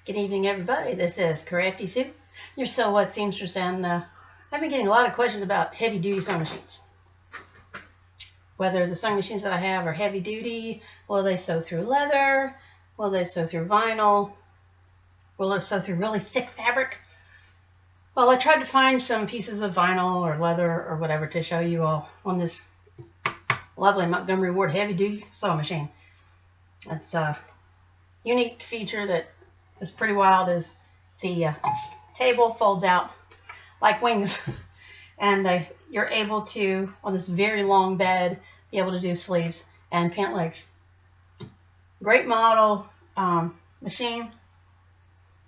Good evening, everybody. This is Correcty Sue, your So What seamstress, and I've been getting a lot of questions about heavy-duty sewing machines. Whether the sewing machines that I have are heavy-duty, will they sew through leather, will they sew through vinyl, will they sew through really thick fabric? Well, I tried to find some pieces of vinyl or leather or whatever to show you all on this lovely Montgomery Ward heavy-duty sewing machine. It's a unique feature that is pretty wild is the table folds out like wings and you're able to, on this very long bed, be able to do sleeves and pant legs. Great model machine.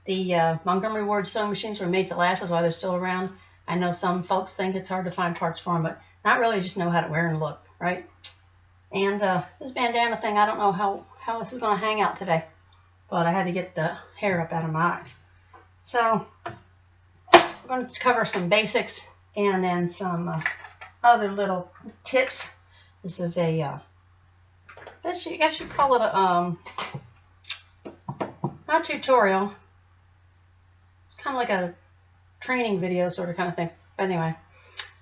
The Montgomery Ward sewing machines were made to last. That's why they're still around. I know some folks think it's hard to find parts for them, but not really, just know how to wear and look, right? And this bandana thing, I don't know how this is going to hang out today, but I had to get the hair up out of my eyes. So I'm going to cover some basics and then some other little tips. This is a, I guess you'd call it a, not tutorial. It's kind of like a training video sort of kind of thing. But anyway,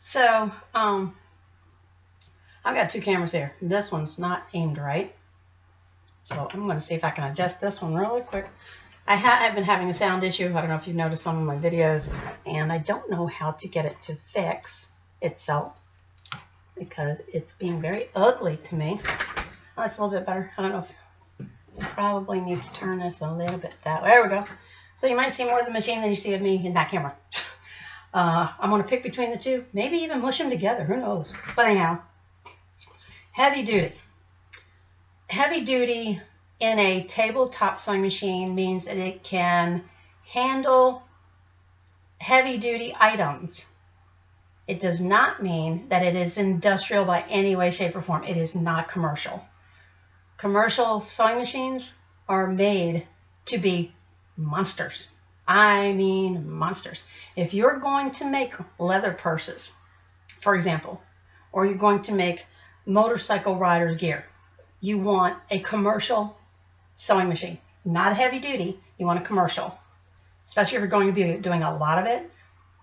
so I've got two cameras here. This one's not aimed right. So I'm going to see if I can adjust this one really quick. I've been having a sound issue. I don't know if you've noticed some of my videos, and I don't know how to get it to fix itself because it's being very ugly to me. Oh, that's a little bit better. I don't know if I probably need to turn this a little bit that way. There we go. So you might see more of the machine than you see of me in that camera. I'm going to pick between the two, maybe even mush them together. Who knows? But anyhow, heavy duty. Heavy duty in a tabletop sewing machine means that it can handle heavy duty items. It does not mean that it is industrial by any way, shape, or form. It is not commercial. Commercial sewing machines are made to be monsters. I mean monsters. If you're going to make leather purses, for example, or you're going to make motorcycle riders gear, you want a commercial sewing machine, not heavy duty. You want a commercial, especially if you're going to be doing a lot of it.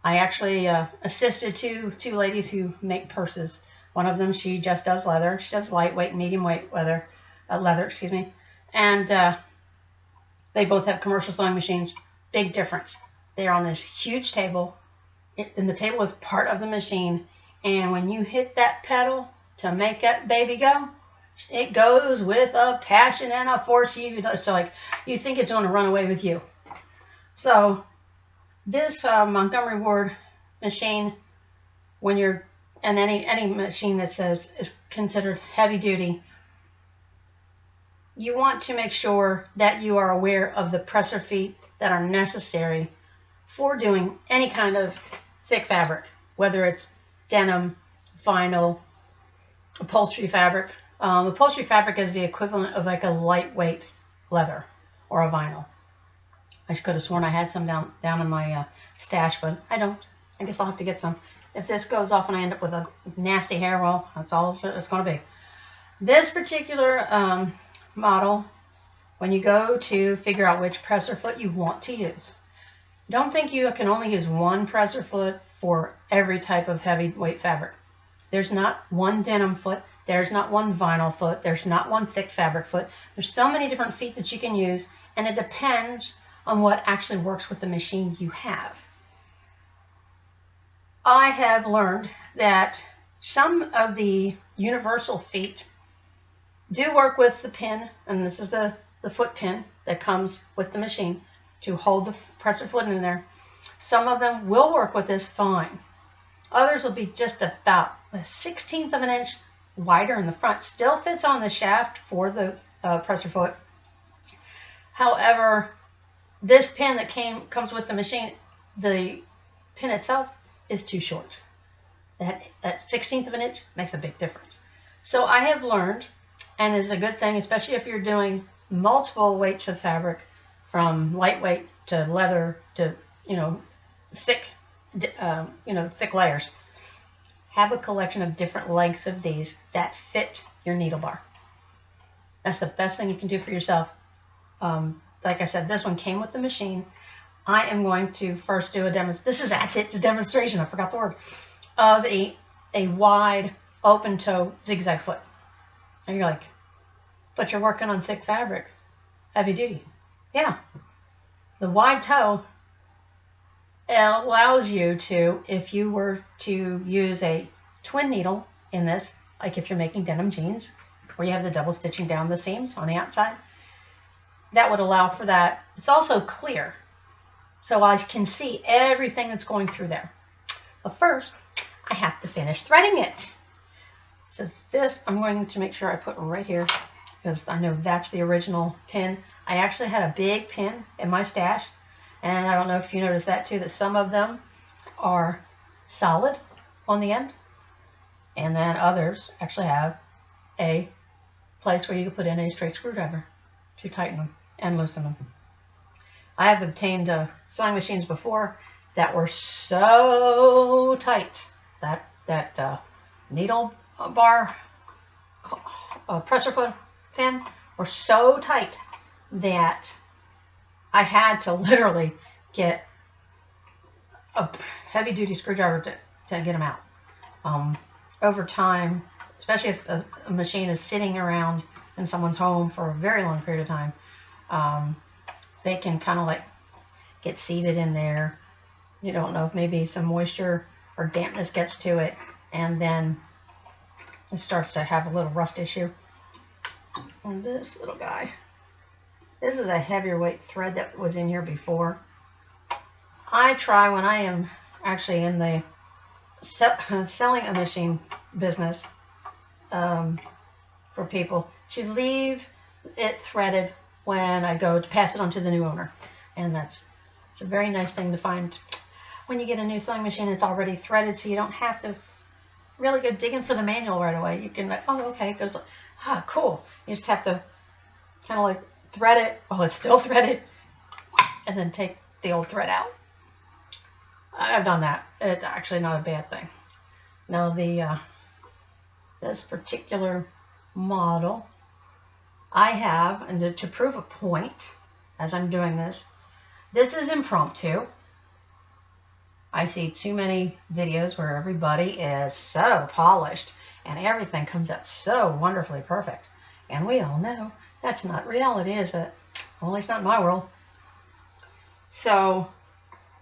I actually assisted two ladies who make purses. One of them, she just does leather. She does lightweight, medium weight leather, excuse me. And they both have commercial sewing machines. Big difference. They're on this huge table, and the table is part of the machine. And when you hit that pedal to make that baby go, it goes with a passion and a force. So like you think it's going to run away with you. So this Montgomery Ward machine, when you're in any machine that says is considered heavy duty, you want to make sure that you are aware of the presser feet that are necessary for doing any kind of thick fabric, whether it's denim, vinyl, upholstery fabric. Upholstery fabric is the equivalent of like a lightweight leather or a vinyl. I could have sworn I had some down in my stash, but I don't. I guess I'll have to get some. If this goes off and I end up with a nasty hair, well, that's all it's going to be. This particular model, when you go to figure out which presser foot you want to use, don't think you can only use one presser foot for every type of heavyweight fabric. There's not one denim foot. There's not one vinyl foot. There's not one thick fabric foot. There's so many different feet that you can use, and it depends on what actually works with the machine you have. I have learned that some of the universal feet do work with the pin, and this is the foot pin that comes with the machine to hold the presser foot in there. Some of them will work with this fine. Others will be just about a 1/16 of an inch wider in the front. Still fits on the shaft for the presser foot. However, this pin that comes with the machine, the pin itself is too short. That 1/16 of an inch makes a big difference. So I have learned, and it's a good thing, especially if you're doing multiple weights of fabric, from lightweight to leather to thick, thick layers. Have a collection of different lengths of these that fit your needle bar. That's the best thing you can do for yourself. like I said, this one came with the machine. I am going to first do a demonstration, I forgot the word, of a wide open toe zigzag foot. And you're like, but you're working on thick fabric, heavy duty. Yeah. The wide toe allows you to, if you were to use a twin needle in this, like if you're making denim jeans, where you have the double stitching down the seams on the outside, that would allow for that. It's also clear, so I can see everything that's going through there. But first, I have to finish threading it. So this, I'm going to make sure I put right here, because I know that's the original pin. I actually had a big pin in my stash, and I don't know if you noticed that too, that some of them are solid on the end, and then others actually have a place where you can put in a straight screwdriver to tighten them and loosen them. I have obtained sewing machines before that were so tight that needle bar presser foot pin were so tight that I had to literally get a heavy duty screwdriver to get them out. Over time, especially if a machine is sitting around in someone's home for a very long period of time, they can kind of like get seated in there. You don't know if maybe some moisture or dampness gets to it, and then it starts to have a little rust issue. And this little guy, this is a heavier weight thread that was in here before. I try, when I am actually in the selling a machine business for people, to leave it threaded when I go to pass it on to the new owner. And it's a very nice thing to find when you get a new sewing machine. It's already threaded, so you don't have to really go digging for the manual right away. You can like, oh, okay, it goes like, ah, cool. You just have to kind of like thread it while it's still threaded, and then take the old thread out. I've done that. It's actually not a bad thing. Now this particular model I have, and to prove a point as I'm doing this is impromptu. I see too many videos where everybody is so polished and everything comes out so wonderfully perfect. And we all know that's not reality, is it? Well, at least not in my world. So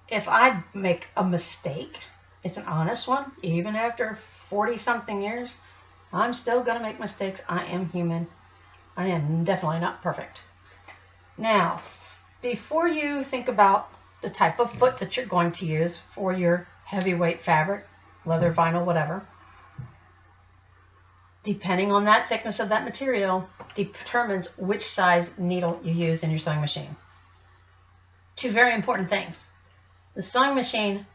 if I make a mistake, it's an honest one. Even after 40-something years, I'm still going to make mistakes. I am human. I am definitely not perfect. Now, before you think about the type of foot that you're going to use for your heavyweight fabric, leather, vinyl, whatever, depending on that thickness of that material, determines which size needle you use in your sewing machine. Two very important things. The sewing machine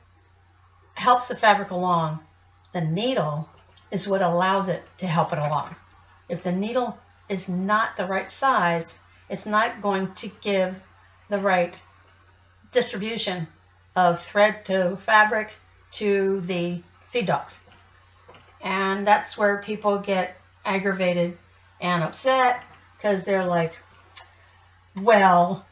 helps the fabric along. The needle is what allows it to help it along. If the needle is not the right size, it's not going to give the right distribution of thread to fabric to the feed dogs. And that's where people get aggravated and upset, because they're like, well,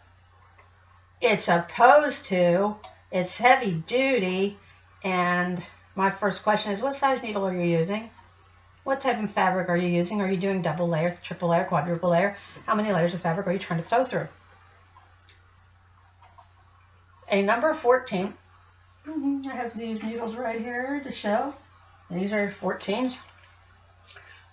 it's supposed to, it's heavy duty. And my first question is, what size needle are you using? What type of fabric are you using? Are you doing double layer, triple layer, quadruple layer? How many layers of fabric are you trying to sew through? A number 14, I have these needles right here to show. These are 14s.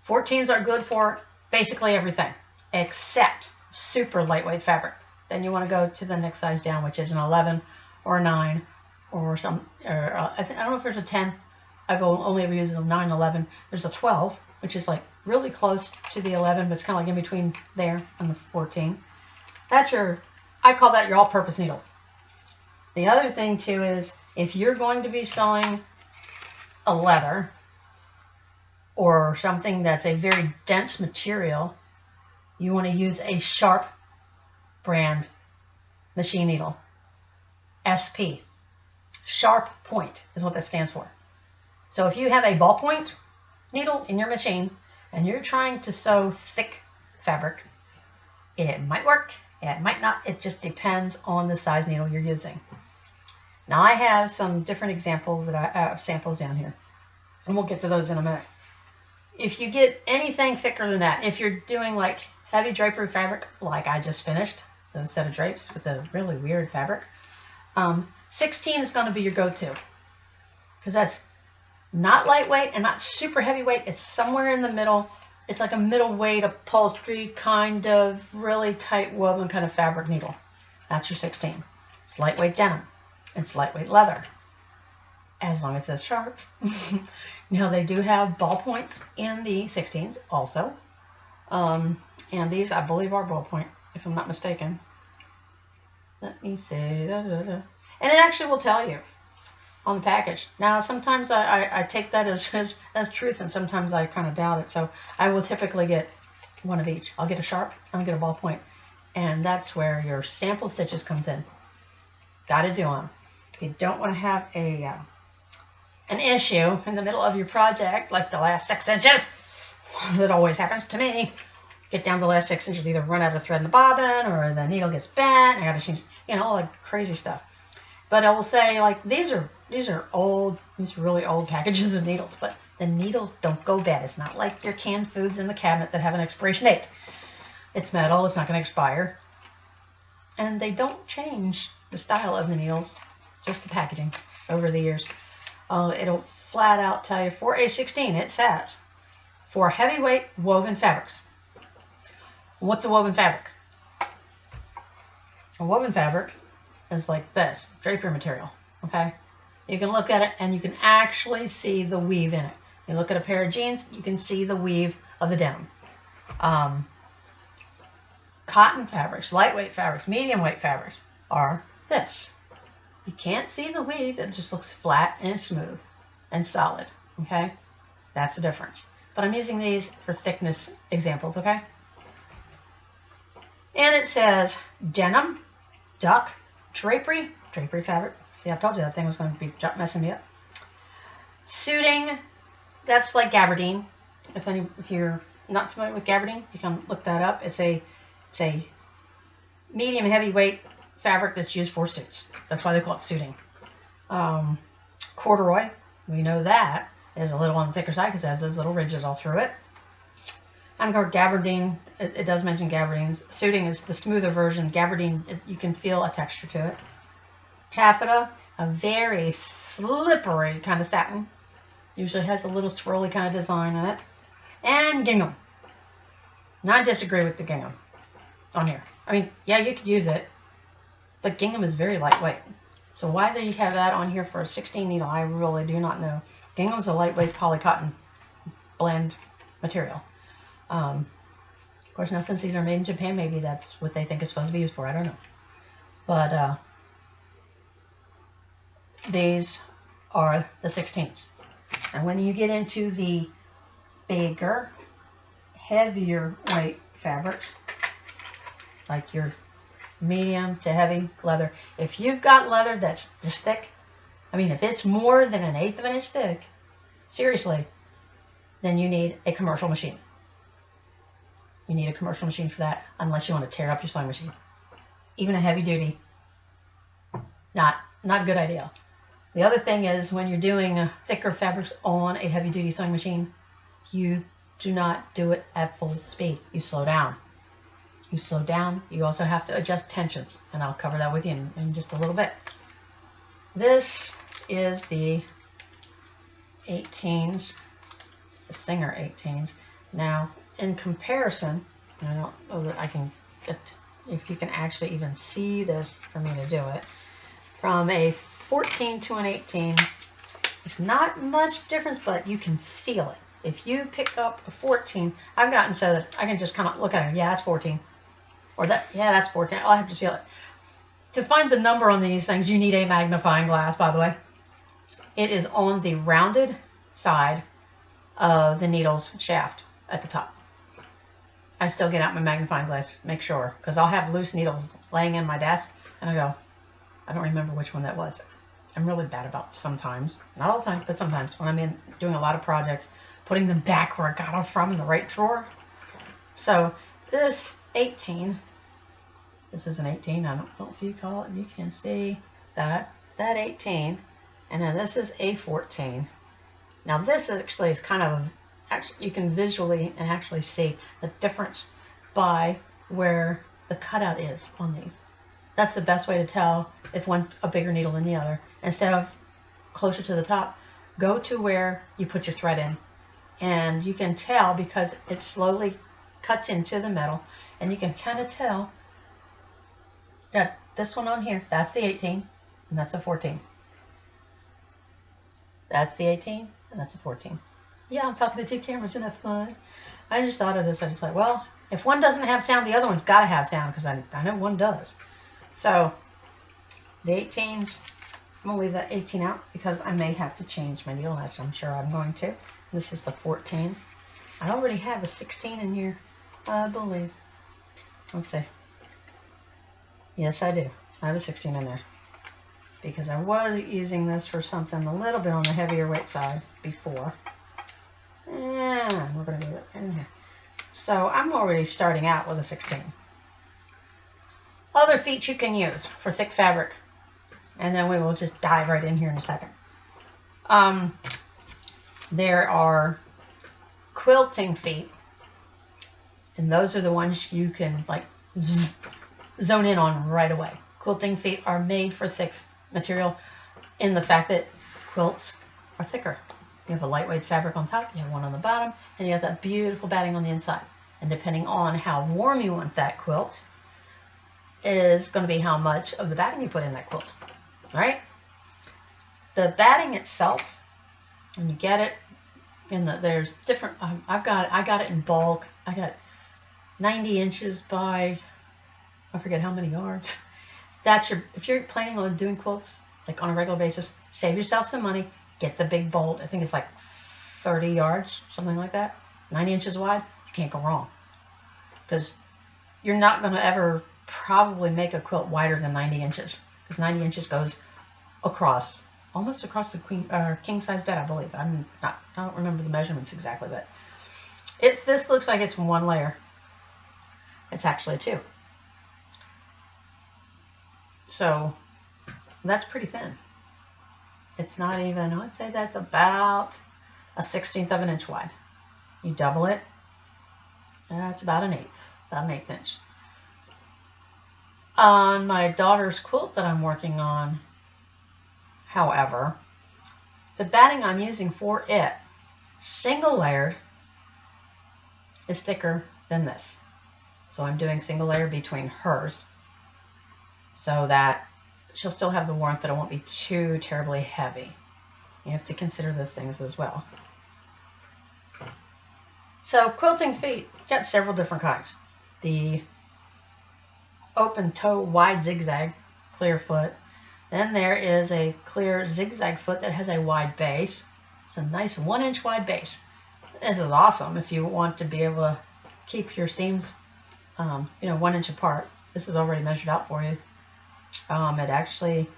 14s are good for basically everything except super lightweight fabric. Then you want to go to the next size down, which is an 11 or a 9 or some, or I don't know if there's a 10. I've only ever used a 9, 11. There's a 12, which is like really close to the 11, but it's kind of like in between there and the 14. That's your, I call that your all-purpose needle. The other thing too is, if you're going to be sewing a leather or something that's a very dense material, you want to use a Sharp brand machine needle. SP. Sharp point is what that stands for. So if you have a ballpoint needle in your machine and you're trying to sew thick fabric, it might work, Yeah, it might not, it just depends on the size needle you're using. Now I have some different examples that I have samples down here, and we'll get to those in a minute. If you get anything thicker than that, if you're doing like heavy drapery fabric, like I just finished, those set of drapes with the really weird fabric, 16 is going to be your go-to, because that's not lightweight and not super heavyweight. It's somewhere in the middle. It's like a middleweight upholstery kind of really tight woven kind of fabric needle. That's your 16. It's lightweight denim. It's lightweight leather, as long as it's sharp. Now they do have ballpoints in the 16s also. And these I believe are ballpoint, if I'm not mistaken. Let me see. And it actually will tell you on the package. Now sometimes I take that as truth, and sometimes I kind of doubt it. So I will typically get one of each. I'll get a sharp, I'll get a ballpoint, and that's where your sample stitches comes in. Got to do them. If you don't want to have an issue in the middle of your project, like the last 6 inches, that always happens to me. Get down to the last 6 inches, either run out of thread in the bobbin, or the needle gets bent. I got to change, all that crazy stuff. But I will say, like, these are old, these are really old packages of needles, but the needles don't go bad. It's not like your canned foods in the cabinet that have an expiration date. It's metal, it's not going to expire. And they don't change the style of the needles, just the packaging over the years. It'll flat out tell you for a 16, it says, for heavyweight woven fabrics. What's a woven fabric? A woven fabric is like this, drapery material, okay? You can look at it and you can actually see the weave in it. You look at a pair of jeans, you can see the weave of the denim. Cotton fabrics, lightweight fabrics, medium weight fabrics are this. You can't see the weave, it just looks flat and smooth and solid, okay? That's the difference. But I'm using these for thickness examples, okay? And it says denim, duck, drapery fabric. See, I told you that thing was going to be messing me up. Suiting, that's like gabardine. If you're not familiar with gabardine, you can look that up. It's a medium heavyweight fabric that's used for suits. That's why they call it suiting. Corduroy, we know that is a little on the thicker side because it has those little ridges all through it. I'm called gabardine. It does mention gabardine. Suiting is the smoother version. Gabardine, you can feel a texture to it. Taffeta, a very slippery kind of satin. Usually has a little swirly kind of design on it. And gingham. Now I disagree with the gingham on here. I mean, yeah, you could use it, but gingham is very lightweight. So why they have that on here for a 16 needle, I really do not know. Gingham's a lightweight polycotton blend material. Of course, now since these are made in Japan, maybe that's what they think it's supposed to be used for. I don't know. But these are the 16s. And when you get into the bigger, heavier weight fabrics, like your medium to heavy leather, if you've got leather that's this thick, I mean, if it's more than 1/8 of an inch thick, seriously, then you need a commercial machine. You need a commercial machine for that, unless you want to tear up your sewing machine. Even a heavy duty, not a good idea. The other thing is, when you're doing thicker fabrics on a heavy duty sewing machine, you do not do it at full speed. You slow down. You slow down. You also have to adjust tensions, and I'll cover that with you in just a little bit. This is the 18s, the Singer 18s. Now, in comparison, I don't know that I can get, if you can actually even see this for me to do it, from a 14 to an 18, there's not much difference, but you can feel it. If you pick up a 14, I've gotten so that I can just kind of look at it, yeah, it's 14. Or that, yeah, that's 14. I'll have to feel it. To find the number on these things, you need a magnifying glass, by the way. It is on the rounded side of the needle's shaft at the top. I still get out my magnifying glass, make sure, because I'll have loose needles laying in my desk, and I go, I don't remember which one that was. I'm really bad about sometimes, not all the time, but sometimes when I'm doing a lot of projects, putting them back where I got them from in the right drawer. So this 18 This is an 18. I don't know if you call it. You can see that 18, and then this is a 14. Now this actually is kind of, actually you can visually and actually see the difference by where the cutout is on these. That's the best way to tell if one's a bigger needle than the other. Instead of closer to the top, go to where you put your thread in, and you can tell because it slowly cuts into the metal, and you can kind of tell that this one on here, that's the 18 and that's a 14. That's the 18 and that's a 14. Yeah, I'm talking to two cameras, isn't that fun? I just thought of this. I just like, well, if one doesn't have sound, the other one's got to have sound, because I know one does. So the 18s, I'm going to leave that 18 out because I may have to change my needle, which I'm sure I'm going to. This is the 14. I already have a 16 in here, I believe. Let's see. Yes, I do. I have a 16 in there because I was using this for something a little bit on the heavier weight side before. And we're going to do it in here. So I'm already starting out with a 16. Other feet you can use for thick fabric, and then we will just dive right in here in a second. There are quilting feet, and those are the ones you can like zone in on right away. Quilting feet are made for thick material in the fact that quilts are thicker. You have a lightweight fabric on top, you have one on the bottom, and you have that beautiful batting on the inside. And depending on how warm you want that quilt is going to be how much of the batting you put in that quilt. All right? The batting itself, when you get it, there's different, I got it in bulk. I got 90 inches by, I forget how many yards. That's if you're planning on doing quilts like on a regular basis, save yourself some money, get the big bolt. I think it's like 30 yards, something like that. 90 inches wide, you can't go wrong. Because you're not going to ever probably make a quilt wider than 90 inches. Because 90 inches goes across, almost across the king size bed, I believe. I don't remember the measurements exactly, but this looks like it's one layer. It's actually two. So that's pretty thin. It's not even, I'd say that's about a 1/16 of an inch wide. You double it, that's about an eighth inch. On my daughter's quilt that I'm working on, however, the batting I'm using for it, single layered, is thicker than this. So I'm doing single layer between hers so that she'll still have the warmth, but it won't be too terribly heavy. You have to consider those things as well. So quilting feet, got several different kinds. The open toe wide zigzag clear foot. Then there is a clear zigzag foot that has a wide base. It's a nice 1 inch wide base. This is awesome if you want to be able to keep your seams 1 inch apart. This is already measured out for you. It actually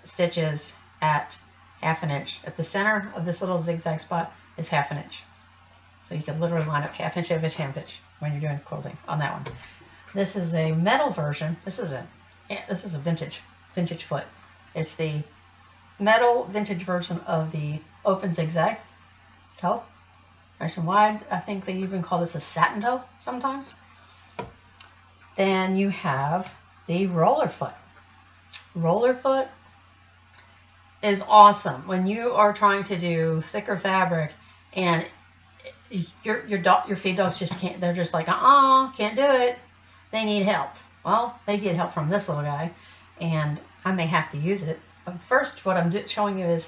stitches at 1/2 inch. At the center of this little zigzag spot is 1/2 inch. So you can literally line up 1/2 inch, 1/2 inch when you're doing quilting on that one. This is a metal version. This is a vintage foot. It's the metal vintage version of the open zigzag toe. Nice and wide. I think they even call this a satin toe sometimes. Then you have the roller foot. Roller foot is awesome when you are trying to do thicker fabric and your feed dogs just can't. They're just like, can't do it. They need help. Well, they get help from this little guy, and I may have to use it. But first, what I'm showing you is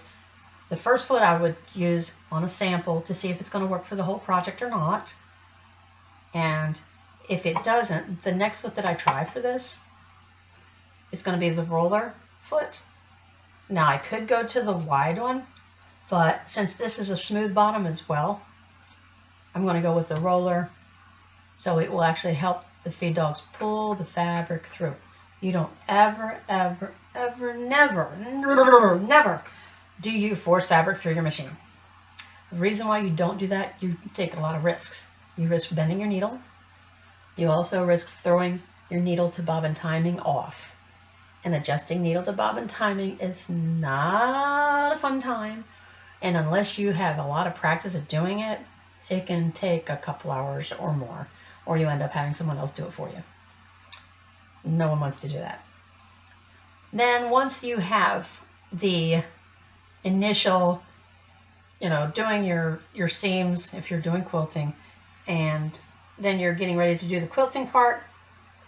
the first foot I would use on a sample to see if it's going to work for the whole project or not. And if it doesn't, the next foot that I try for this is going to be the roller foot. Now, I could go to the wide one, but since this is a smooth bottom as well, I'm going to go with the roller, so it will actually help the feed dogs pull the fabric through. You don't ever, never do you force fabric through your machine. The reason why you don't do that, you take a lot of risks. You risk bending your needle. You also risk throwing your needle to bobbin timing off. And adjusting needle to bobbin timing is not a fun time. And unless you have a lot of practice at doing it, it can take a couple hours or more, or you end up having someone else do it for you. No one wants to do that. Then once you have the initial, doing your seams, if you're doing quilting, and then you're getting ready to do the quilting part,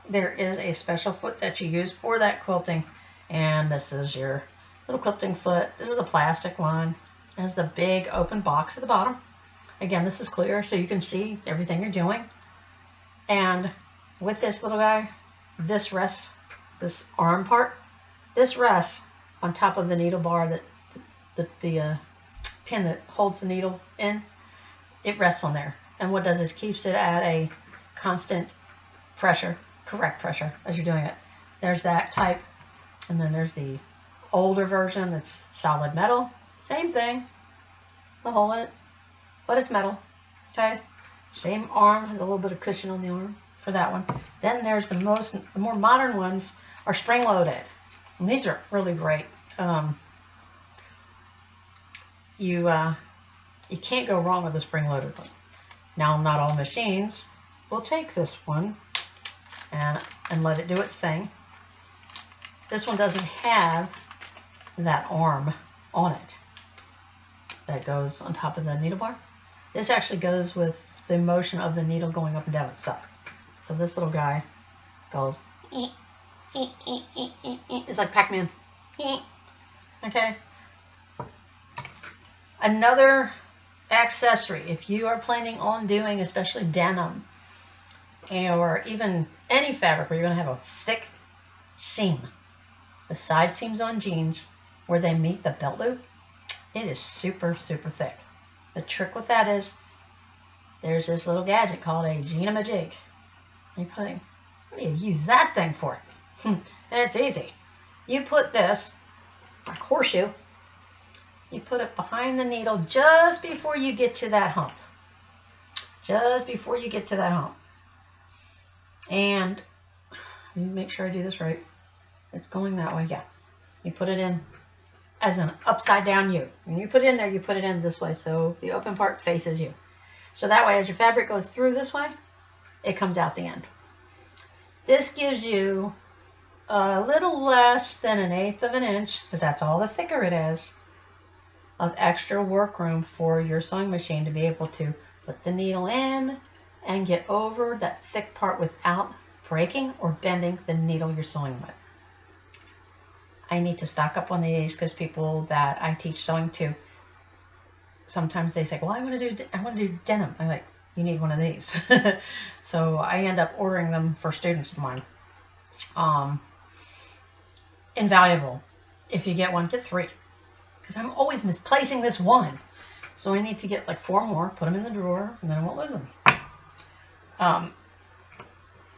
there is a special foot that you use for that quilting, and this is your little quilting foot. This is a plastic one. It has the big open box at the bottom. Again, this is clear so you can see everything you're doing. And with this little guy, this rests, this arm part, this rests on top of the needle bar, that the pin that holds the needle in. It rests on there. And what does is keeps it at a constant pressure, correct pressure, as you're doing it. There's that type, and then there's the older version that's solid metal. Same thing, the hole in it, but it's metal. Okay, same arm, has a little bit of cushion on the arm for that one. Then there's the more modern ones are spring loaded, and these are really great. You can't go wrong with a spring loaded one. Now, not all machines will take this one and let it do its thing. This one doesn't have that arm on it that goes on top of the needle bar. This actually goes with the motion of the needle going up and down itself. So this little guy goes, it's like Pac-Man. Okay. Another accessory, if you are planning on doing especially denim or even any fabric where you're going to have a thick seam, the side seams on jeans where they meet the belt loop, it is super, super thick. The trick with that is there's this little gadget called a Gina-majig. What do you use that thing for? And it's easy. You put this, like horseshoe, you put it behind the needle just before you get to that hump. Just before you get to that hump. And let me make sure I do this right. It's going that way, yeah. You put it in as an upside down U. When you put it in there, you put it in this way, so the open part faces you. So that way, as your fabric goes through this way, it comes out the end. This gives you a little less than 1/8 of an inch, because that's all the thicker it is, of extra work room for your sewing machine to be able to put the needle in and get over that thick part without breaking or bending the needle you're sewing with. I need to stock up on these because people that I teach sewing to, sometimes they say, well, I want to do denim. I'm like, you need one of these. So I end up ordering them for students of mine. Invaluable. If you get one, get 3. Because I'm always misplacing this one. So I need to get like 4 more, put them in the drawer, and then I won't lose them.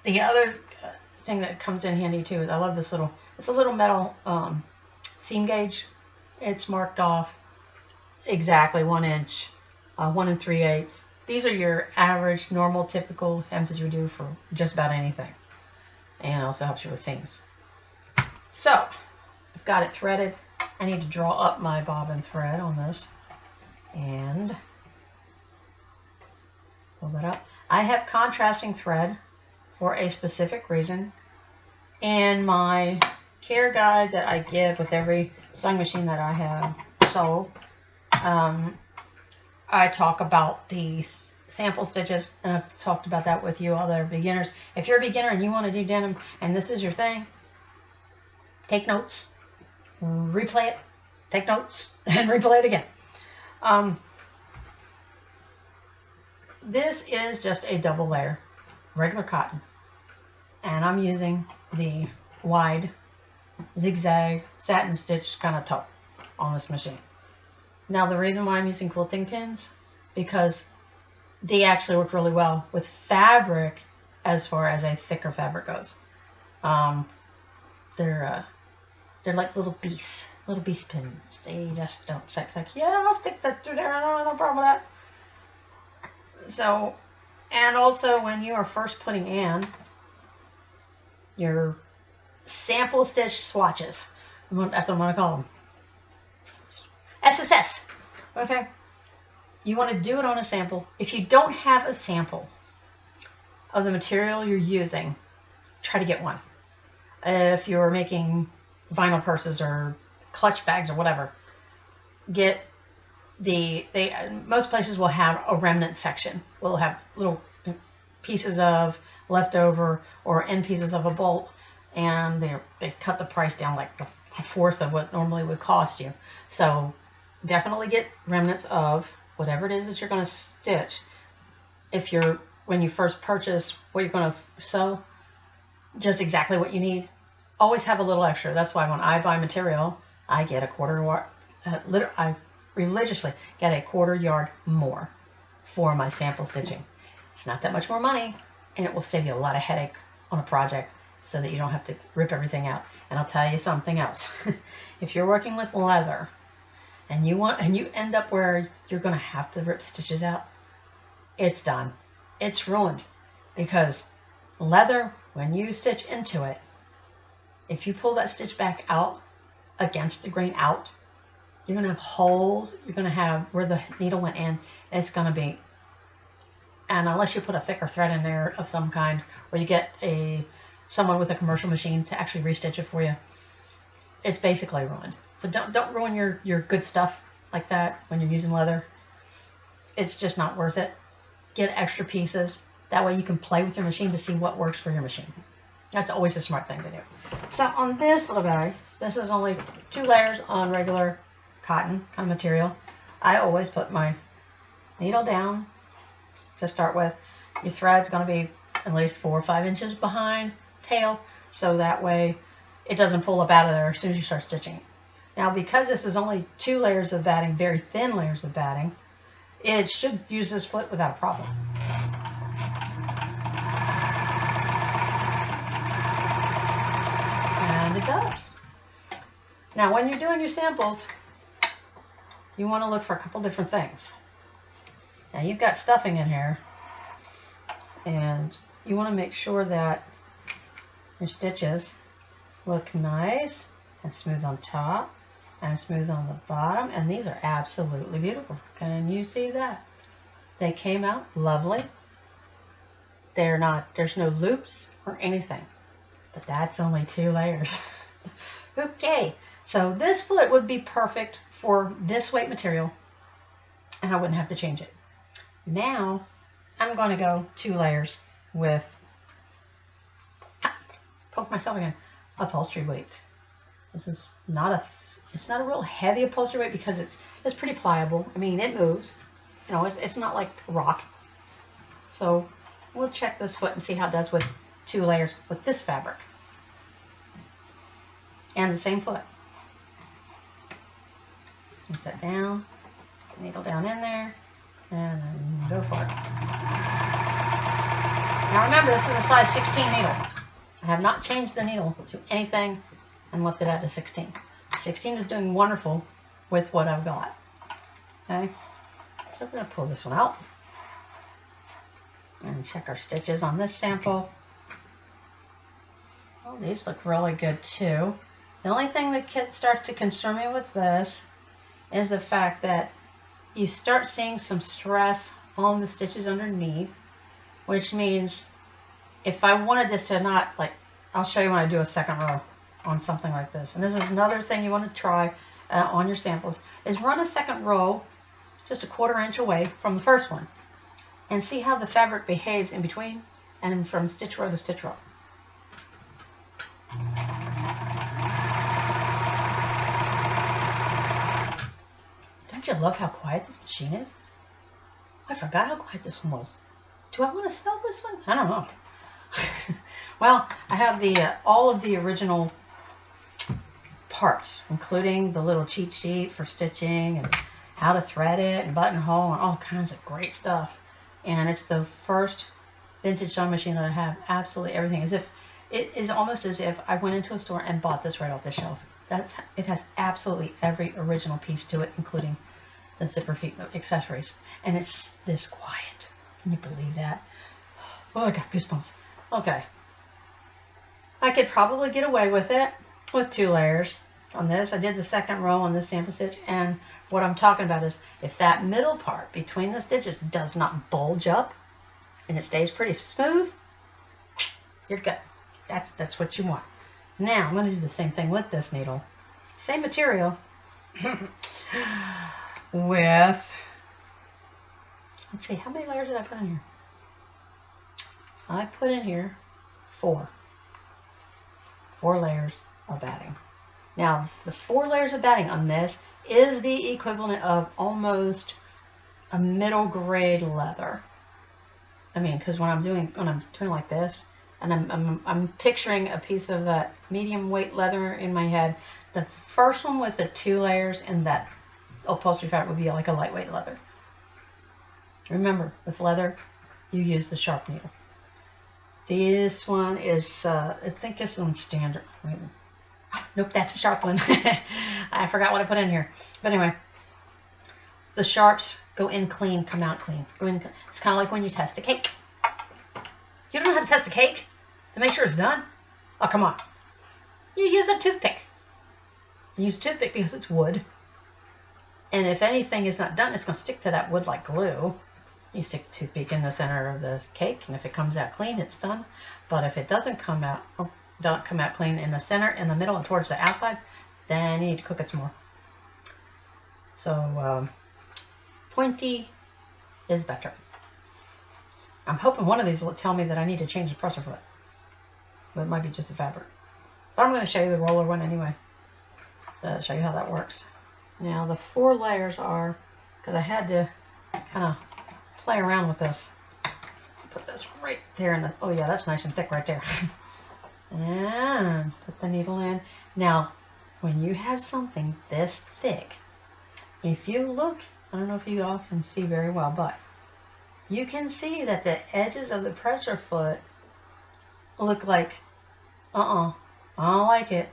The other thing that comes in handy too is I love this little, it's a little metal seam gauge. It's marked off exactly 1 inch, 1 3/8. These are your average, normal, typical hems that you would do for just about anything. And it also helps you with seams. So, I've got it threaded. I need to draw up my bobbin thread on this and pull that up. I have contrasting thread for a specific reason. In my care guide that I give with every sewing machine that I have sold, I talk about the sample stitches, and I've talked about that with you other beginners. If you're a beginner and you want to do denim and this is your thing, take notes, replay it, take notes, and replay it again. This is just a double layer, regular cotton, and I'm using the wide zigzag satin stitch kind of top on this machine. Now the reason why I'm using quilting pins, because they actually work really well with fabric as far as a thicker fabric goes. They're like little beast pins. They just don't stick. Like, yeah, I'll stick that through there. I don't have no problem with that. So, and also when you are first putting in, your sample stitch swatches. That's what I'm going to call them. SSS. Okay. You want to do it on a sample. If you don't have a sample of the material you're using, try to get one. If you're making vinyl purses or clutch bags or whatever, get most places will have a remnant section. Will have little pieces of leftover or end pieces of a bolt, and they cut the price down like a fourth of what normally would cost you. So definitely get remnants of whatever it is that you're going to stitch. When you first purchase what you're going to sew, just exactly what you need. Always have a little extra. That's why when I buy material, I get a quarter yard. I religiously get a quarter yard more for my sample stitching. It's not that much more money, and it will save you a lot of headache on a project so that you don't have to rip everything out. And I'll tell you something else. If you're working with leather and you end up where you're going to have to rip stitches out, it's done. It's ruined, because leather, when you stitch into it, if you pull that stitch back out against the grain out, you're going to have holes. You're going to have where the needle went in. It's going to be, and unless you put a thicker thread in there of some kind, or you get someone with a commercial machine to actually restitch it for you, it's basically ruined. So don't ruin your good stuff like that when you're using leather. It's just not worth it. Get extra pieces. That way you can play with your machine to see what works for your machine. That's always a smart thing to do. So on this little guy, this is only 2 layers on regular cotton kind of material. I always put my needle down to start with. Your thread's going to be at least 4 or 5 inches behind tail, so that way it doesn't pull up out of there as soon as you start stitching. Now, because this is only 2 layers of batting, very thin layers of batting, it should use this foot without a problem. And it does. Now, when you're doing your samples, you want to look for a couple different things. Now, you've got stuffing in here, and you want to make sure that your stitches look nice and smooth on top and smooth on the bottom, and these are absolutely beautiful. Can you see that? They came out lovely. There's no loops or anything, but that's only 2 layers. Okay, so this foot would be perfect for this weight material, and I wouldn't have to change it. Now I'm going to go 2 layers with, poke myself again, upholstery weight. This is it's not a real heavy upholstery weight because it's pretty pliable. I mean, it moves. You know, it's not like rock. So we'll check this foot and see how it does with 2 layers with this fabric. And the same foot. Put that down, needle down in there, and then go for it. Now remember, this is a size 16 needle. I have not changed the needle to anything and left it at a 16. 16 is doing wonderful with what I've got. Okay, so we're going to pull this one out and check our stitches on this sample. Oh, these look really good too. The only thing that starts to concern me with this is the fact that you start seeing some stress on the stitches underneath, which means if I wanted this to not, like, I'll show you when I do a second row on something like this. And this is another thing you want to try on your samples, is run a second row just a 1/4 inch away from the first one and see how the fabric behaves in between and from stitch row to stitch row. Don't you love how quiet this machine is? I forgot how quiet this one was. Do I want to sell this one? I don't know. Well, I have all of the original parts, including the little cheat sheet for stitching and how to thread it and buttonhole and all kinds of great stuff. And it's the first vintage sewing machine that I have absolutely everything. It is almost as if I went into a store and bought this right off the shelf. It has absolutely every original piece to it, including the zipper feet accessories. And it's this quiet. Can you believe that? Oh, I got goosebumps. Okay. I could probably get away with it with 2 layers on this. I did the second row on this sample stitch, and what I'm talking about is if that middle part between the stitches does not bulge up and it stays pretty smooth, you're good. That's what you want. Now I'm going to do the same thing with this needle. Same material with, let's see, how many layers did I put in here? I put in here 4 layers of batting. Now the 4 layers of batting on this is the equivalent of almost a middle grade leather. I mean, because when I'm doing like this, and I'm picturing a piece of that medium weight leather in my head. The first one with the 2 layers and that upholstery fabric would be like a lightweight leather. Remember, with leather, you use the sharp needle. This one is, I think this one's standard. Wait. Nope, that's a sharp one. I forgot what I put in here. But anyway, the sharps go in clean, come out clean. It's kind of like when you test a cake. You don't know how to test a cake to make sure it's done? Oh, come on. You use a toothpick. You use a toothpick because it's wood. And if anything is not done, it's going to stick to that wood like glue. You stick the toothpick in the center of the cake, and if it comes out clean, it's done. But if it doesn't come out, don't come out clean in the center, in the middle, and towards the outside, then you need to cook it some more. So, pointy is better. I'm hoping one of these will tell me that I need to change the presser foot. But it might be just the fabric. But I'm going to show you the roller one anyway. To show you how that works. Now the 4 layers are, because I had to kind of play around with this. Put this right there in the, oh yeah, that's nice and thick right there. And put the needle in. Now, when you have something this thick, if you look, I don't know if you all can see very well, but you can see that the edges of the presser foot look like, I don't like it.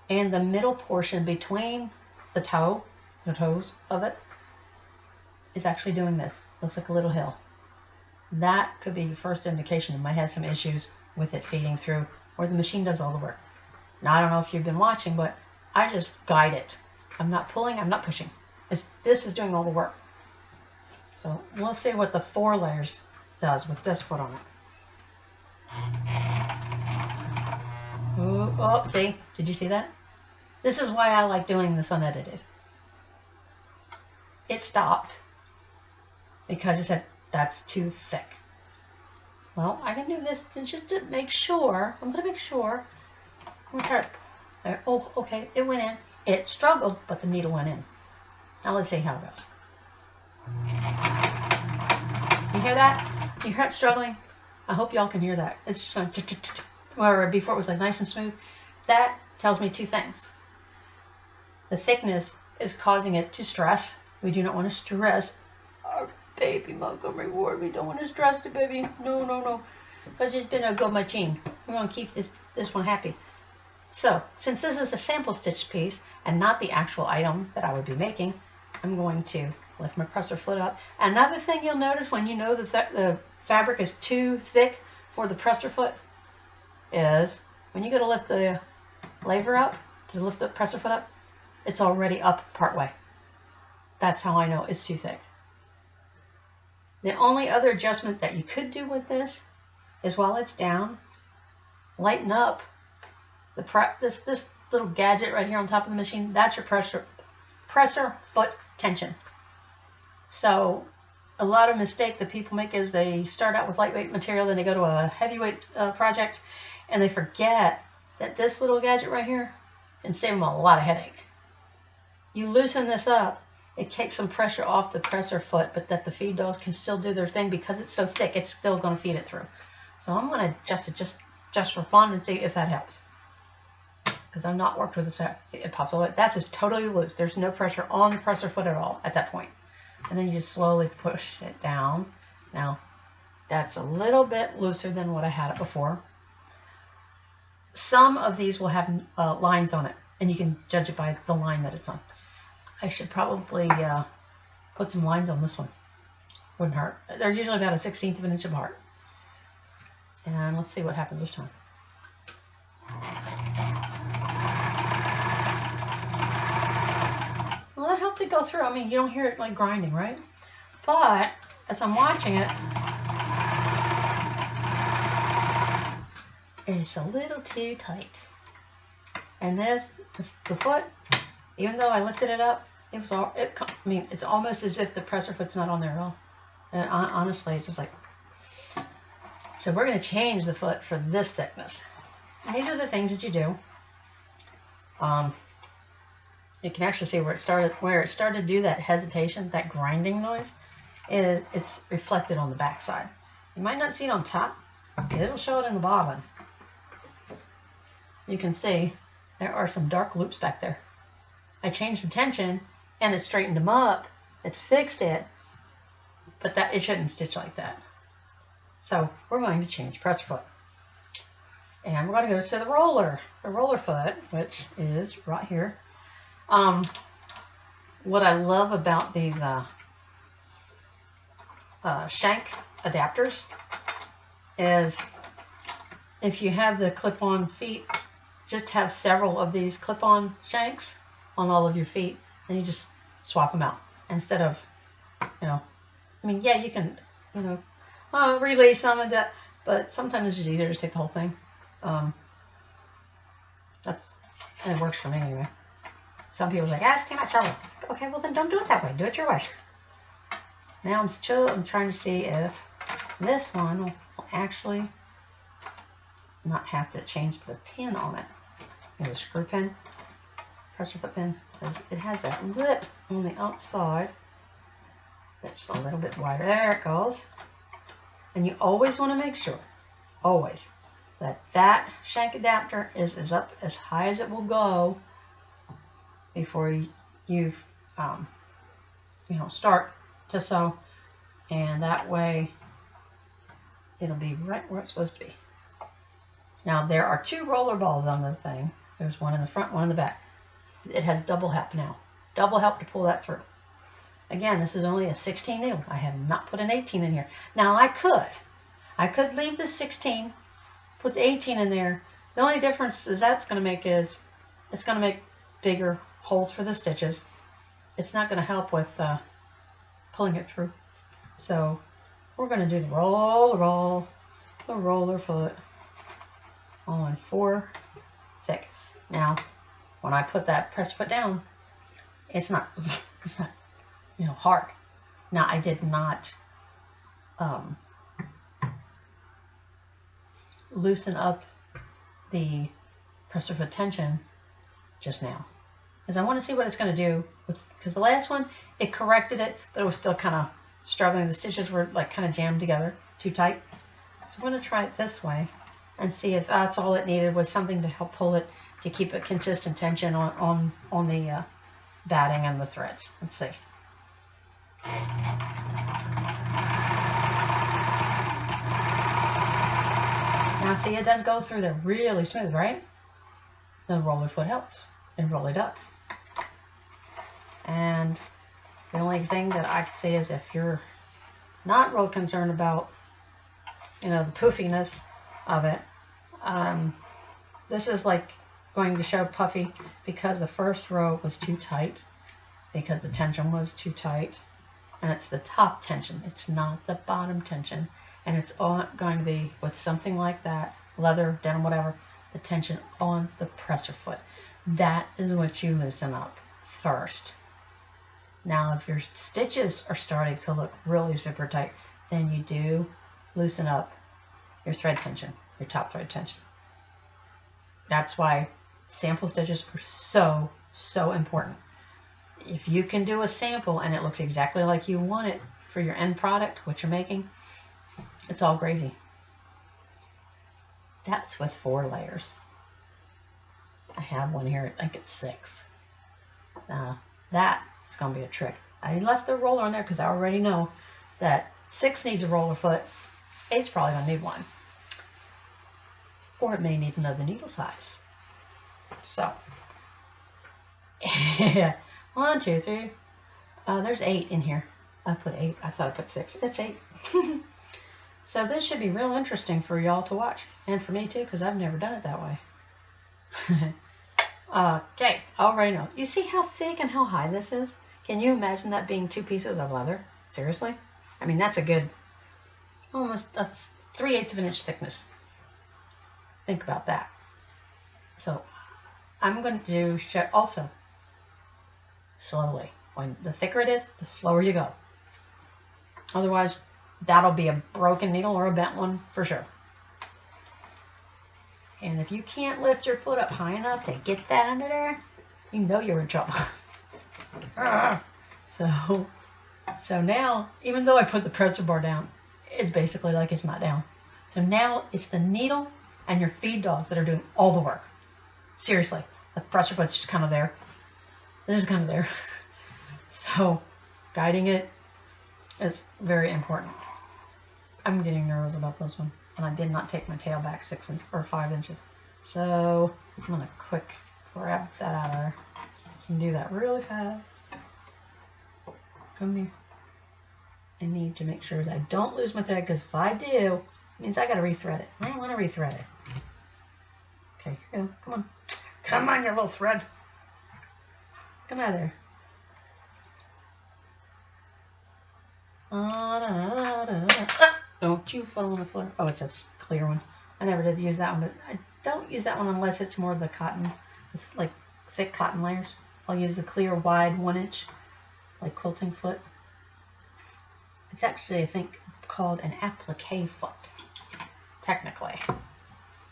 And the middle portion between the toes of it, is actually doing this. Looks like a little hill. That could be your first indication you might have some issues with it feeding through, or the machine does all the work. Now, I don't know if you've been watching, but I just guide it. I'm not pulling, I'm not pushing. This is doing all the work. So we'll see what the 4 layers does with this foot on it. Ooh, oh, see? Did you see that? This is why I like doing this unedited. It stopped because it said, that's too thick. Well, I can do this just to make sure. I'm going to make sure. I'm going to try it. Oh, okay, it went in. It struggled, but the needle went in. Now let's see how it goes. You hear that? You hear it struggling? I hope y'all can hear that. It's just going, where before it was like nice and smooth. That tells me 2 things. The thickness is causing it to stress. We do not want to stress our baby Montgomery Ward. We don't want to stress the baby. No, no, no. Because it's been a good machine. We're going to keep this one happy. So, since this is a sample stitch piece and not the actual item that I would be making, I'm going to lift my presser foot up. Another thing you'll notice when you know that the fabric is too thick for the presser foot is when you go to lift the lever up, to lift the presser foot up, it's already up part way. That's how I know it's too thick. The only other adjustment that you could do with this is while it's down, lighten up this little gadget right here on top of the machine. That's your presser foot tension. So a lot of mistake that people make is they start out with lightweight material, then they go to a heavyweight project, and they forget that this little gadget right here can save them a lot of headache. You loosen this up, it takes some pressure off the presser foot, but that the feed dogs can still do their thing because it's so thick, it's still going to feed it through. So I'm going to adjust it just for fun and see if that helps. Because I've not worked with this. See, it pops away. That's just totally loose. There's no pressure on the presser foot at all at that point. And then you just slowly push it down. Now, that's a little bit looser than what I had it before. Some of these will have lines on it, and you can judge it by the line that it's on. I should probably put some lines on this one. Wouldn't hurt. They're usually about a 1/16 of an inch apart. And let's see what happens this time. Well, that helped it go through. I mean, you don't hear it like grinding, right? But as I'm watching it, it's a little too tight. And this, the foot, even though I lifted it up, it was all, I mean, it's almost as if the presser foot's not on there at all. And honestly, it's just like, so we're going to change the foot for this thickness. And these are the things that you do. You can actually see where it started to do that hesitation, that grinding noise, it's reflected on the back side. You might not see it on top, but it'll show it in the bottom. You can see there are some dark loops back there. I changed the tension and it straightened them up. It fixed it, but that it shouldn't stitch like that. So we're going to change press foot. And we're going to go to the roller foot, which is right here. What I love about these shank adapters is if you have the clip-on feet, just have several of these clip-on shanks on all of your feet, and you just swap them out instead of, you know, I mean, yeah, you can, you know, release some of that, but sometimes it's just easier to take the whole thing. It works for me anyway. Some people are like, it's too much trouble. Okay, well then don't do it that way. Do it your way. Now I'm trying to see if this one will actually not have to change the pin on it. Here's a screw pin, pressure foot pin. It has that lip on the outside. That's a little bit wider. There it goes. And you always want to make sure, always, that shank adapter is up as high as it will go before you've start to sew, and that way it'll be right where it's supposed to be. Now there are two roller balls on this thing. There's one in the front, one in the back. It has double help now. Double help to pull that through. Again, this is only a 16 needle. I have not put an 18 in here. Now I could leave the 16, put the 18 in there. The only difference is that's going to make is it's going to make bigger holes for the stitches. It's not going to help with pulling it through. So we're going to do the roller foot on 4 thick. Now, when I put that press foot down, it's not hard. Now I did not loosen up the presser foot tension just now, because I want to see what it's going to do. Because the last one, it corrected it, but it was still kind of struggling. The stitches were like kind of jammed together, too tight. So I'm going to try it this way and see if that's all it needed was something to help pull it, to keep a consistent tension on the batting and the threads. Let's see. Now see, it does go through there really smooth, right? The roller foot helps. It really does. And the only thing that I can say is if you're not real concerned about, the poofiness of it, this is like going to show puffy because the first row was too tight, because the tension was too tight, and it's the top tension, it's not the bottom tension, and it's all going to be with something like that, leather, denim, whatever, the tension on the presser foot. That is what you loosen up first. Now if your stitches are starting to look really super tight, then you do loosen up your thread tension, your top thread tension. That's why sample stitches are so important. If you can do a sample and it looks exactly like you want it for your end product, what you're making, it's all gravy. That's with 4 layers. I have one here, I think it's 6. That is going to be a trick. I left the roller on there because I already know that 6 needs a roller foot, 8's probably going to need one. Or it may need another needle size. So, 1, 2, 3. There's 8 in here. I put 8. I thought I put 6. It's 8. So this should be real interesting for y'all to watch. And for me too, because I've never done it that way. Okay, already know. You see how thick and how high this is? Can you imagine that being 2 pieces of leather? Seriously? I mean, that's a good, that's 3/8 of an inch thickness. Think about that. So I'm going to show also slowly. When the thicker it is, the slower you go. Otherwise, that'll be a broken needle or a bent one for sure. And if you can't lift your foot up high enough to get that under there, you know you're in trouble. So now, even though I put the presser bar down, it's basically like it's not down. So now it's the needle and your feed dogs that are doing all the work. Seriously, the presser foot's just kind of there. It's just kind of there. So guiding it is very important. I'm getting nervous about this one. And I did not take my tail back 6 or 5 inches. So I'm going to quick grab that out of there. You can do that really fast. Come here. I need to make sure that I don't lose my thread, because if I do, it means I got to rethread it. I don't want to rethread it. Okay, here you go. Come on. Come on, you little thread. Come out of there. Don't you fall on the floor. Oh, it's a clear one. I never did use that one, but I don't use that one unless it's more the cotton, like thick cotton layers. I'll use the clear, wide 1 inch, like quilting foot. It's actually, I think, called an applique foot, technically.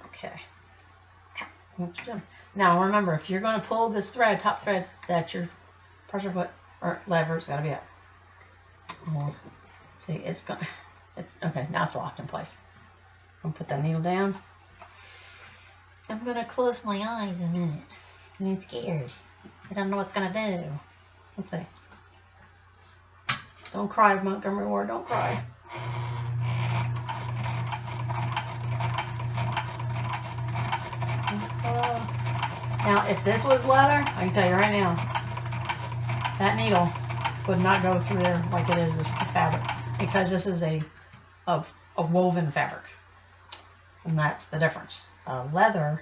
Okay. Now remember, if you're going to pull this thread, top thread, that your pressure foot or lever's got to be up. Oh, see, it's okay. Now it's locked in place. I'm gonna put that needle down. I'm gonna close my eyes a minute. I'm scared. I don't know what's gonna do. Let's see. Don't cry, Montgomery Ward. Don't cry. Now, if this was leather, I can tell you right now, that needle would not go through there like it is this fabric, because this is a woven fabric, and that's the difference. Leather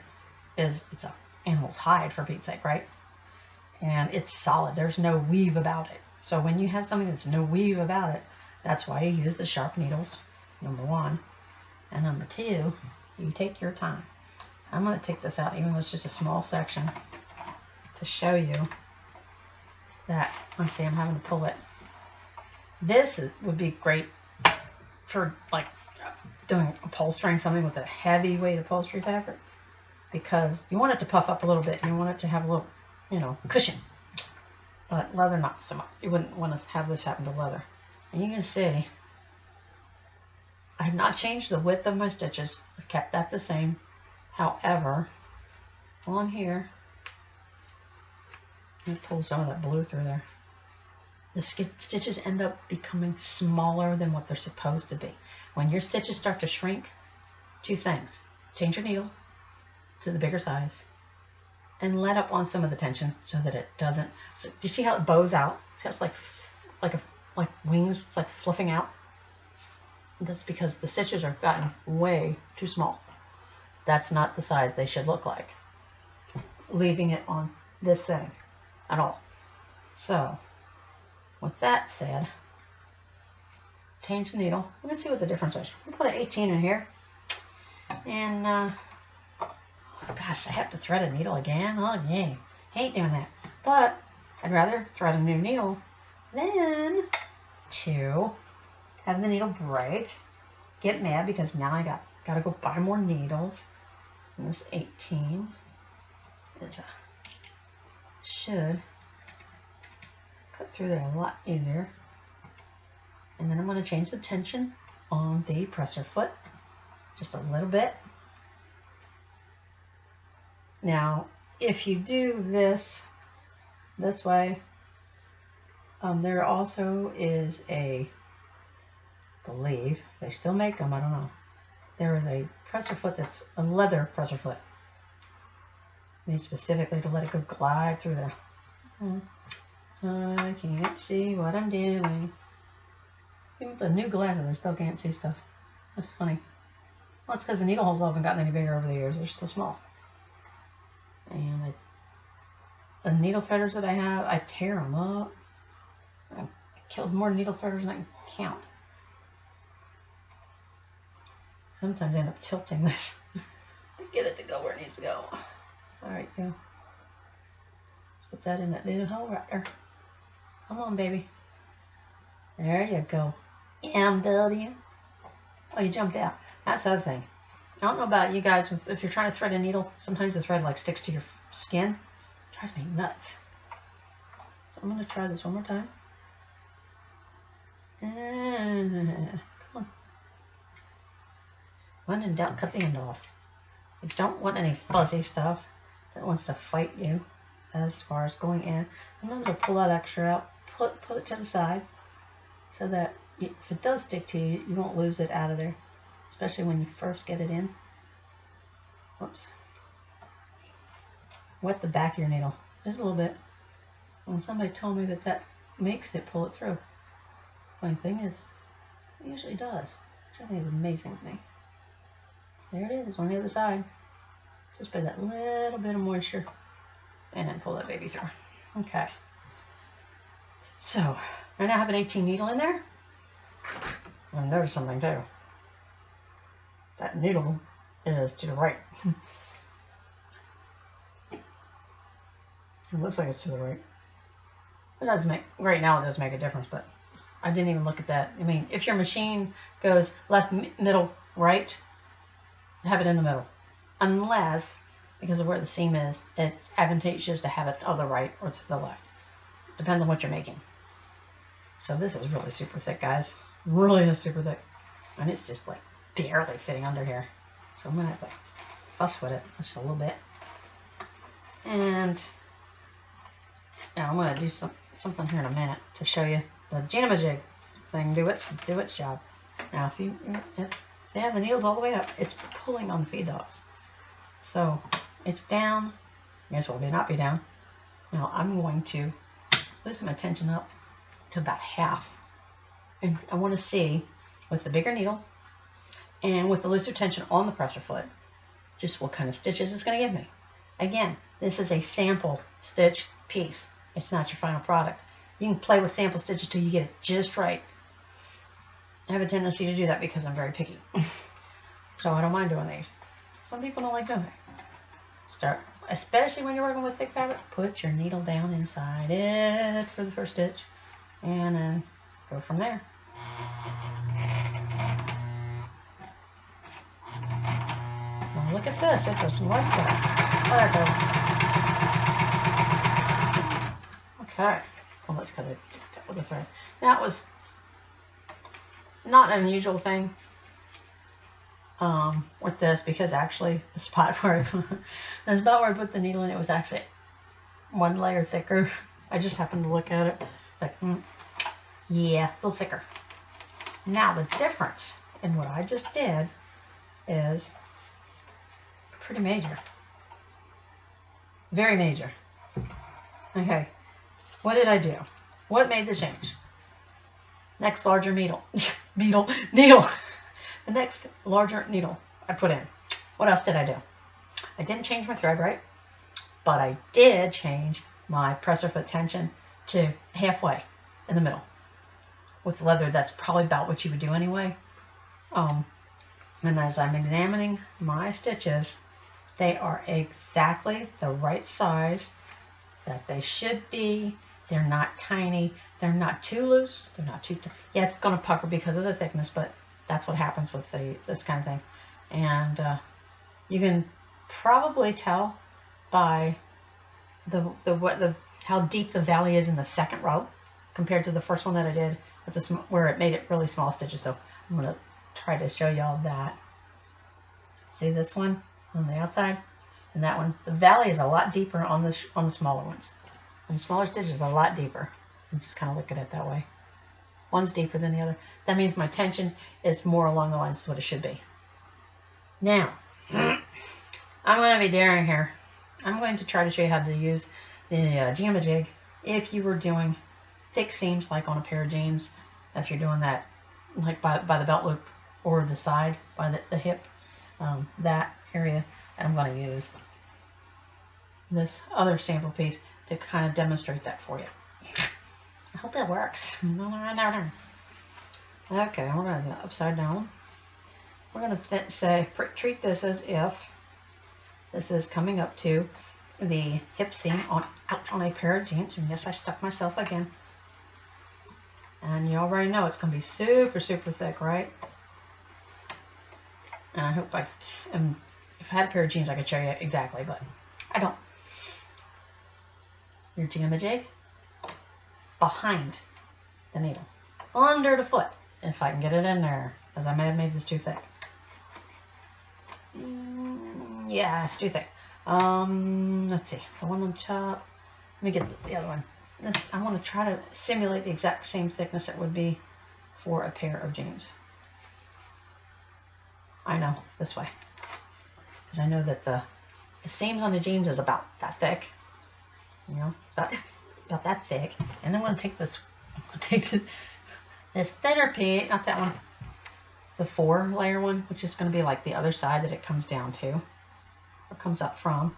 it's a animal's hide, for Pete's sake, right? And it's solid. There's no weave about it. So when you have something that's no weave about it, that's why you use the sharp needles, number 1. And number 2, you take your time. I'm going to take this out, even though it's just a small section, to show you that, let's see, I'm having to pull it. This would be great for like doing upholstering something with a heavyweight upholstery fabric, because you want it to puff up a little bit and you want it to have a little, cushion. But leather, not so much. You wouldn't want to have this happen to leather. And you can see I have not changed the width of my stitches. I've kept that the same. However, on here, let me pull some of that blue through there. The stitches end up becoming smaller than what they're supposed to be. When your stitches start to shrink, 2 things. Change your needle to the bigger size and let up on some of the tension so that it doesn't. So you see how it bows out? See how it's like wings? It's like fluffing out. That's because the stitches have gotten way too small. That's not the size they should look like, leaving it on this setting at all. So with that said, change the needle. Let me see what the difference is. I'll put an 18 in here. And, oh gosh, I have to thread a needle again? Oh, yay. Hate doing that. But I'd rather thread a new needle than to have the needle break, get mad because now I got to go buy more needles. And this 18 should cut through there a lot easier. And then I'm going to change the tension on the presser foot just a little bit. Now, if you do this way, there also is I believe, they still make them, I don't know. There is a presser foot that's a leather presser foot. Made specifically to let it go glide through there. I can't see what I'm doing. Even with the new glasses, I still can't see stuff. That's funny. Well, it's because the needle holes haven't gotten any bigger over the years. They're still small. the needle threaders that I have, I tear them up. I killed more needle threaders than I can count. Sometimes I end up tilting this to get it to go where it needs to go. Alright, go. Put that in that little hole right there. Come on, baby. There you go. MW. Oh, you jumped out. That's the other thing. I don't know about you guys, if you're trying to thread a needle, sometimes the thread like sticks to your skin. It drives me nuts. So I'm going to try this one more time. Come on. When in doubt, cut the end off. You don't want any fuzzy stuff that wants to fight you as far as going in. I'm going to pull that extra out, put it to the side so that if it does stick to you, you won't lose it out of there, especially when you first get it in. Whoops. Wet the back of your needle just a little bit. And somebody told me that makes it pull it through. Funny thing is, it usually does, which I think is amazing to me. There it is on the other side. Just by that little bit of moisture, and then pull that baby through. Okay. So right now I have an 18 needle in there. And there's something too. That needle is to the right. It looks like it's to the right. It does make, right now it does make a difference, but I didn't even look at that. I mean, if your machine goes left, middle, right, have it in the middle. Unless, because of where the seam is, it's advantageous to have it to the right or to the left. Depends on what you're making. So this is really super thick, guys. Really is super thick. And it's just like barely fitting under here. So I'm going to have to fuss with it just a little bit. And now I'm going to do something here in a minute to show you the jam-a-jig thing do its job. Now if you see, I have the needles all the way up. It's pulling on the feed dogs. So it's down. Yes, it will not be down. Now I'm going to loosen my tension up to about half. And I want to see with the bigger needle and with the looser tension on the presser foot, just what kind of stitches it's going to give me. Again, this is a sample stitch piece. It's not your final product. You can play with sample stitches till you get it just right. I have a tendency to do that because I'm very picky. So I don't mind doing these. Some people don't like doing it. Especially when you're working with thick fabric, put your needle down inside it for the first stitch and then go from there. Now look at this, it doesn't like that. There it goes. Okay, well, let's cut it with a thread. Now it was not an unusual thing with this, because actually the spot where I put the needle in, it was actually one layer thicker. I just happened to look at it. It's like, yeah, a little thicker. Now the difference in what I just did is pretty major. Very major. Okay, what did I do? What made the change? Next larger needle. needle. The next larger needle I put in. What else did I do? I didn't change my thread, right? But I did change my presser foot tension to halfway in the middle. With leather, that's probably about what you would do anyway. And as I'm examining my stitches, they are exactly the right size that they should be. They're not tiny. They're not too loose. They're not too tight. Yeah, it's going to pucker because of the thickness, but that's what happens with this kind of thing. And you can probably tell by how deep the valley is in the second row compared to the first one that I did with where it made it really small stitches. So I'm going to try to show y'all that. See this one on the outside and that one. The valley is a lot deeper on the smaller ones. And the smaller stitch is a lot deeper. I'm just kind of look at it that way. One's deeper than the other. That means my tension is more along the lines of what it should be. Now, I'm going to be daring here. I'm going to try to show you how to use the jam-a-jig if you were doing thick seams like on a pair of jeans. If you're doing that like by the belt loop or the side by the hip, that area. And I'm going to use this other sample piece. to kind of demonstrate that for you. I hope that works. No. Okay, we're going to do it upside down. We're going to treat this as if this is coming up to the hip seam out on a pair of jeans. And yes, I stuck myself again. And you already know it's going to be super, super thick, right? And I hope if I had a pair of jeans, I could show you exactly, but I don't. Your jig behind the needle, under the foot, if I can get it in there, as I may have made this too thick. Yeah, it's too thick. Let's see, the one on top. Let me get the other one. This, I want to try to simulate the exact same thickness it would be for a pair of jeans. I know, this way. Because I know that the seams on the jeans is about that thick. You know, it's about that thick. And then I'm going to take this thinner piece, not that one, the 4-layer one, which is going to be like the other side that it comes down to, or comes up from.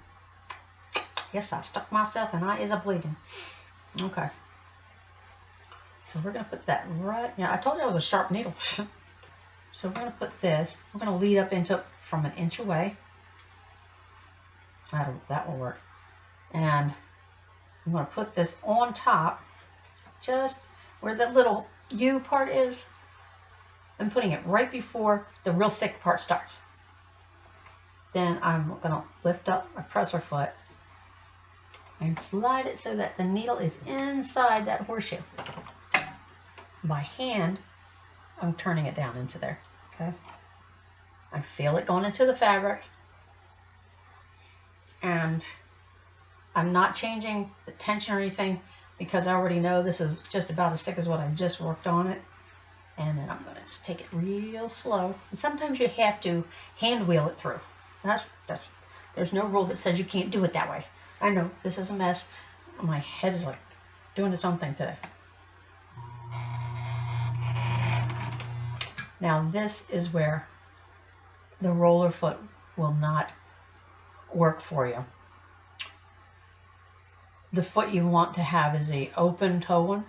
Yes, I stuck myself and I is a bleeding. Okay. So we're going to put that right, yeah, I told you it was a sharp needle. So we're going to put this, we're going to lead up into from an inch away. That will work. And I'm going to put this on top, just where the little U part is. I'm putting it right before the real thick part starts. Then I'm going to lift up my presser foot and slide it so that the needle is inside that horseshoe. By hand, I'm turning it down into there. Okay. I feel it going into the fabric. And I'm not changing the tension or anything because I already know this is just about as thick as what I just worked on it. And then I'm going to just take it real slow. And sometimes you have to hand wheel it through. There's no rule that says you can't do it that way. I know this is a mess. My head is like doing its own thing today. Now this is where the roller foot will not work for you. The foot you want to have is a open toe one.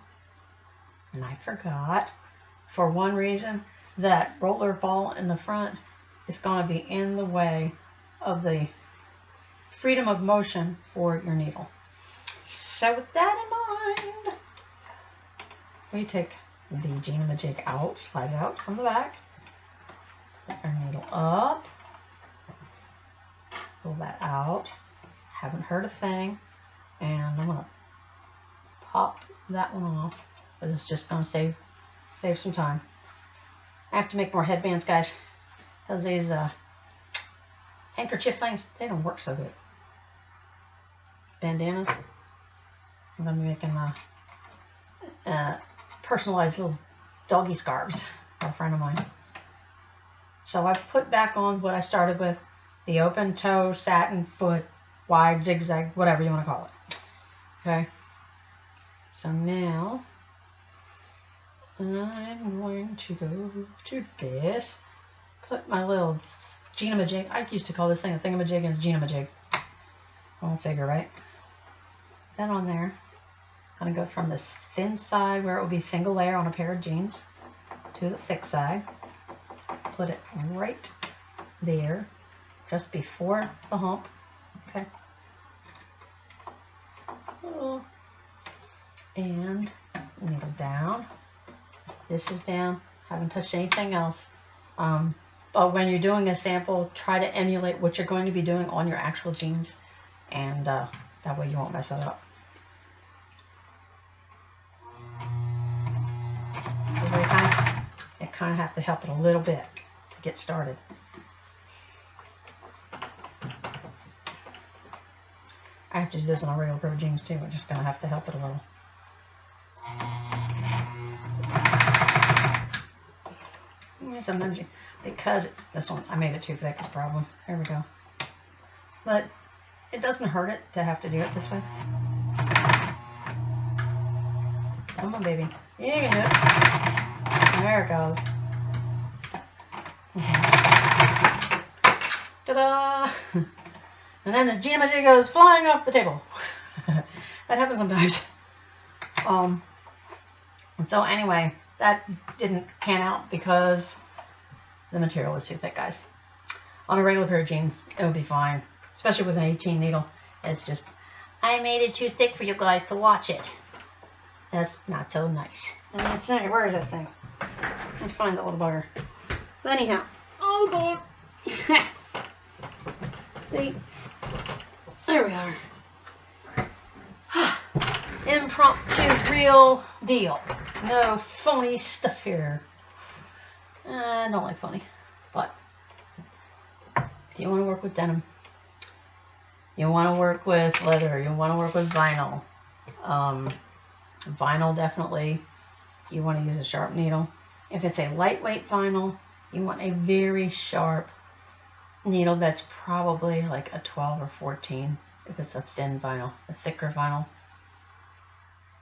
And I forgot, for one reason, that roller ball in the front is going to be in the way of the freedom of motion for your needle. So with that in mind, we take the jig out, slide it out from the back, put our needle up, pull that out, haven't heard a thing, and I'm going to pop that one off, but it's just going to save some time. I have to make more headbands, guys, because these handkerchief things, they don't work so good. Bandanas, I'm going to be making personalized little doggy scarves for a friend of mine. So I've put back on what I started with, the open toe, satin foot, wide, zigzag, whatever you want to call it. Okay. So now I'm going to go to this, put my little Gina-majig. I used to call this thing a thingamajig, and it's Gina-majig. I'll figure, right? That on there. I'm going to go from this thin side where it will be single layer on a pair of jeans to the thick side. Put it right there, just before the hump. Okay. And needle down. This is down. Haven't touched anything else. But when you're doing a sample, try to emulate what you're going to be doing on your actual jeans, and that way you won't mess it up. You kind of have to help it a little bit to get started. I have to do this on a regular pair of jeans too. I'm just going to have to help it a little. Sometimes because it's this one, I made it too thick, is the problem. There we go. But it doesn't hurt it to have to do it this way. Come on, baby. You can do it. There it goes. Ta-da! And then this Gina-majig goes flying off the table. That happens sometimes. And so anyway, that didn't pan out because the material was too thick, guys. On a regular pair of jeans, it would be fine, especially with an 18 needle. It's just, I made it too thick for you guys to watch it. That's not so nice. And let's see, where is that thing? Let's find that little bugger. But anyhow, oh God. See, there we are. Impromptu, real deal. No phony stuff here. I don't like phony, but if you want to work with denim, you want to work with leather, you want to work with vinyl. Vinyl, definitely, you want to use a sharp needle. If it's a lightweight vinyl, you want a very sharp needle that's probably like a 12 or 14 if it's a thin vinyl, a thicker vinyl.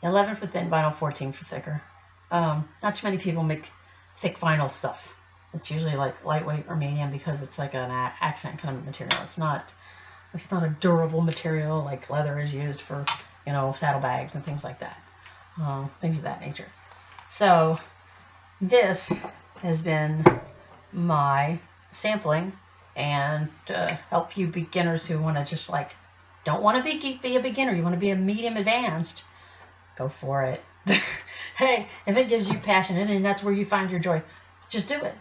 11 for thin vinyl, 14 for thicker. Not too many people make thick vinyl stuff. It's usually like lightweight or medium because it's like an accent kind of material. It's not a durable material like leather is used for, you know, saddlebags and things like that. Things of that nature. So this has been my sampling, and to help you beginners who want to just like, don't want to be a beginner, you want to be a medium advanced, go for it. Hey, if it gives you passion and that's where you find your joy, just do it.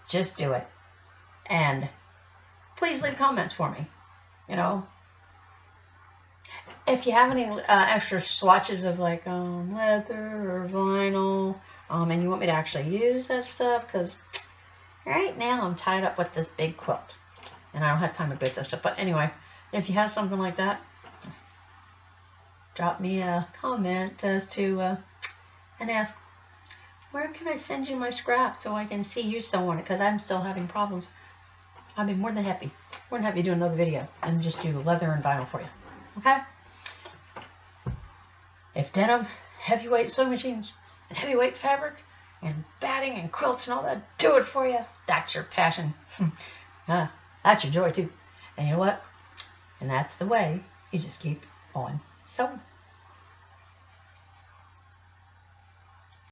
Just do it. And please leave comments for me. You know, if you have any extra swatches of like leather or vinyl, and you want me to actually use that stuff, because right now I'm tied up with this big quilt and I don't have time to bake this stuff. But anyway, if you have something like that, drop me a comment as to and ask, where can I send you my scraps so I can see you sewing it, because I'm still having problems. I'd be more than happy to do another video and just do leather and vinyl for you. Okay? If denim, heavyweight sewing machines, and heavyweight fabric, and batting and quilts and all that do it for you, that's your passion. That's your joy too. And you know what? And that's the way you just keep on sewing.